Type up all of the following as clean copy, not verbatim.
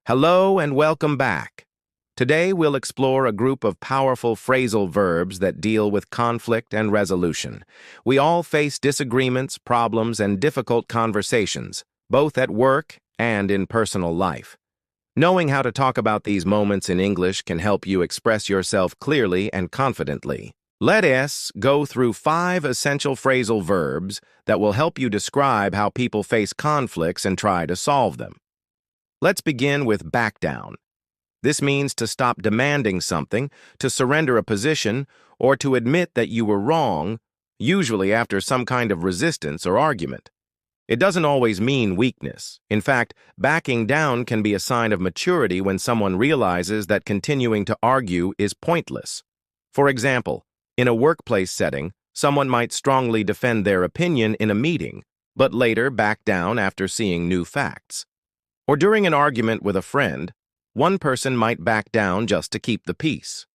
Hello and welcome back. Today we'll explore a group of powerful phrasal verbs that deal with conflict and resolution. We all face disagreements, problems, and difficult conversations, both at work and in personal life. Knowing how to talk about these moments in English can help you express yourself clearly and confidently. Let us go through 5 essential phrasal verbs that will help you describe how people face conflicts and try to solve them. Let's begin with back down. This means to stop demanding something, to surrender a position, or to admit that you were wrong, usually after some kind of resistance or argument. It doesn't always mean weakness. In fact, backing down can be a sign of maturity when someone realizes that continuing to argue is pointless. For example, in a workplace setting, someone might strongly defend their opinion in a meeting, but later back down after seeing new facts. Or during an argument with a friend, one person might back down just to keep the peace.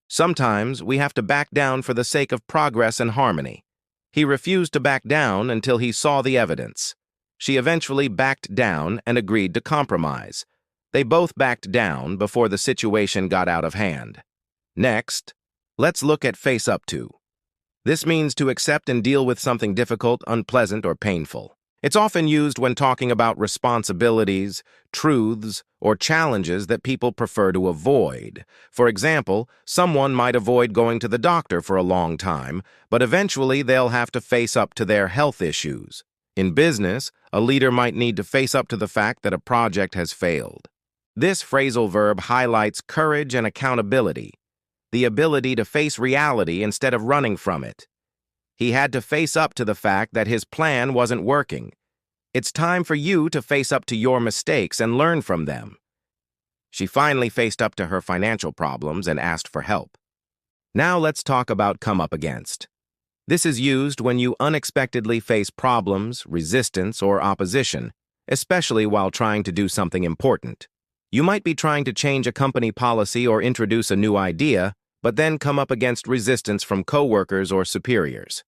Sometimes we have to back down for the sake of progress and harmony. He refused to back down until he saw the evidence. She eventually backed down and agreed to compromise. They both backed down before the situation got out of hand. Next, let's look at face up to. This means to accept and deal with something difficult, unpleasant, or painful. It's often used when talking about responsibilities, truths, or challenges that people prefer to avoid. For example, someone might avoid going to the doctor for a long time, but eventually they'll have to face up to their health issues. In business, a leader might need to face up to the fact that a project has failed. This phrasal verb highlights courage and accountability, the ability to face reality instead of running from it. He had to face up to the fact that his plan wasn't working. It's time for you to face up to your mistakes and learn from them. She finally faced up to her financial problems and asked for help. Now let's talk about come up against. This is used when you unexpectedly face problems, resistance, or opposition, especially while trying to do something important. You might be trying to change a company policy or introduce a new idea, but then come up against resistance from coworkers or superiors.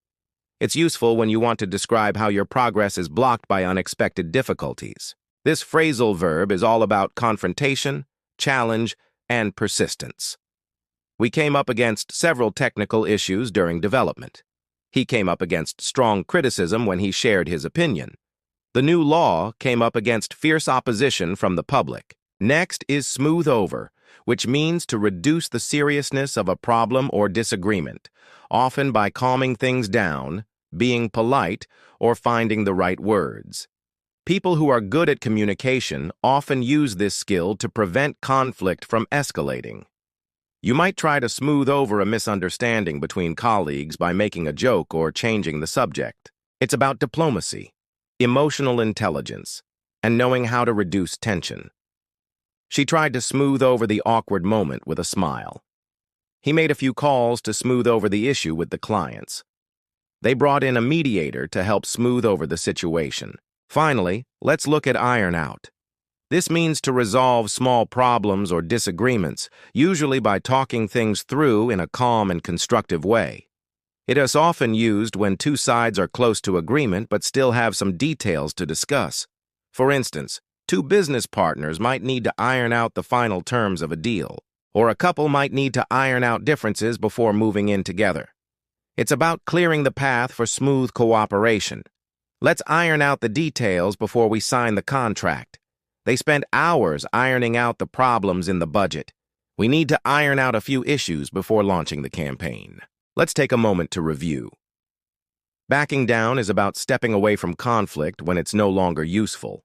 It's useful when you want to describe how your progress is blocked by unexpected difficulties. This phrasal verb is all about confrontation, challenge, and persistence. We came up against several technical issues during development. He came up against strong criticism when he shared his opinion. The new law came up against fierce opposition from the public. Next is smooth over, which means to reduce the seriousness of a problem or disagreement, often by calming things down, being polite, or finding the right words. People who are good at communication often use this skill to prevent conflict from escalating. You might try to smooth over a misunderstanding between colleagues by making a joke or changing the subject. It's about diplomacy, emotional intelligence, and knowing how to reduce tension. She tried to smooth over the awkward moment with a smile. He made a few calls to smooth over the issue with the clients. They brought in a mediator to help smooth over the situation. Finally, let's look at iron out. This means to resolve small problems or disagreements, usually by talking things through in a calm and constructive way. It is often used when two sides are close to agreement but still have some details to discuss. For instance, two business partners might need to iron out the final terms of a deal, or a couple might need to iron out differences before moving in together. It's about clearing the path for smooth cooperation. Let's iron out the details before we sign the contract. They spent hours ironing out the problems in the budget. We need to iron out a few issues before launching the campaign. Let's take a moment to review. Backing down is about stepping away from conflict when it's no longer useful.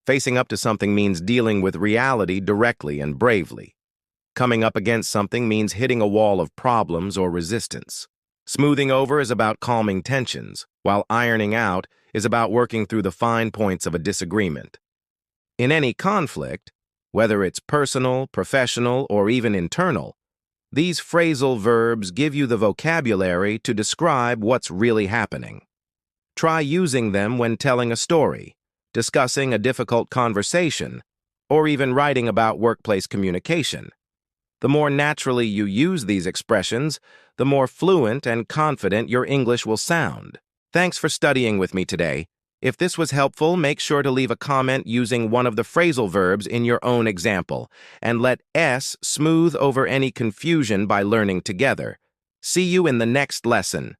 Facing up to something means dealing with reality directly and bravely. Coming up against something means hitting a wall of problems or resistance. Smoothing over is about calming tensions, while ironing out is about working through the fine points of a disagreement. In any conflict, whether it's personal, professional, or even internal, these phrasal verbs give you the vocabulary to describe what's really happening. Try using them when telling a story, discussing a difficult conversation, or even writing about workplace communication. The more naturally you use these expressions, the more fluent and confident your English will sound. Thanks for studying with me today. If this was helpful, make sure to leave a comment using one of the phrasal verbs in your own example, and let S smooth over any confusion by learning together. See you in the next lesson.